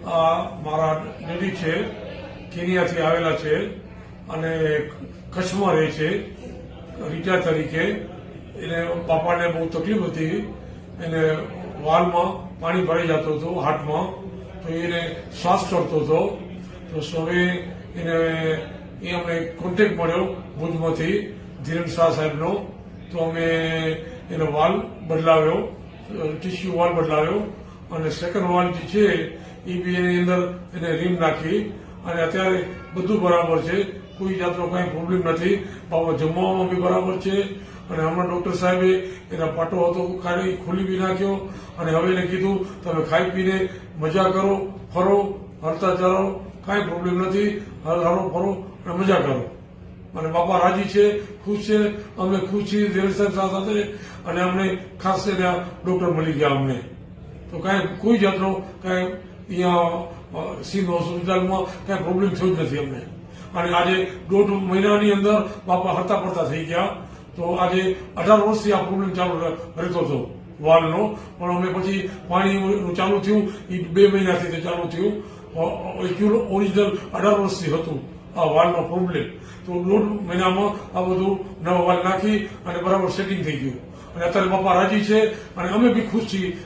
આ મારા ડેડી છે, કેનિયાથી આવેલા છે અને કચ્છમાં રહે છે રિટાયર તરીકે. એને બાપાને બહુ તકલીફ હતી, એને વાલમાં પાણી ભરાઈ જતું હતું હાર્ટમાં, તો એને શ્વાસ ચડતો હતો. તો હવે એને અમને કોન્ટેક્ટ મળ્યો ભુજમાંથી ધીરેન શાહ સાહેબનો. તો અમે એનો વાલ બદલાવ્યો, ટીસ્યુ વાલ બદલાવ્યો અને સેકન્ડ વાલ જે છે એ બી એની અંદર એને રીમ નાખી અને અત્યારે બધું બરાબર છે. કોઈ જાતનો કઈ પ્રોબ્લેમ નથી. બાબા જમવામાં બી બરાબર છે અને હમણાં ડોક્ટર સાહેબે એના પાટો હતો કાઢી ખોલી બી નાખ્યો અને હવે એને કીધું તમે ખાઈ પીને મજા કરો, ફરો, હરતા ચાલો, કાંઈ પ્રોબ્લેમ નથી. હરો ફરો અને મજા કરો. અને બાપા રાજી છે, ખુશ છે, અમે ખુશ છીએ ધીરેન સાહેબ સાથે. અને અમને ખાસ કરીને ડોક્ટર મળી ગયા અમને. તો કાંઈ કોઈ જાતનો કાંઈ અહીંયા સિવિલ હોસ્પિટલમાં કાંઈ પ્રોબ્લેમ થયો જ નથી અમને. અને આજે 1.5 મહિનાની અંદર બાપા હરતા પડતા થઈ ગયા. તો આજે 18 વર્ષથી આ પ્રોબ્લેમ ચાલુ રહેતો હતો વાલનો, પણ અમે પછી પાણીનું ચાલુ થયું એ 2 મહિનાથી તે ચાલુ થયું. ઓરિજિનલ 18 વર્ષથી હતું આ વાલનો પ્રોબ્લેમ. તો 1.5 મહિનામાં આ બધું નવા વાલ નાખી અને બરાબર સેટિંગ થઈ ગયું અને અત્યારે બાપા રાજી છે અને અમે બી ખુશ છીએ.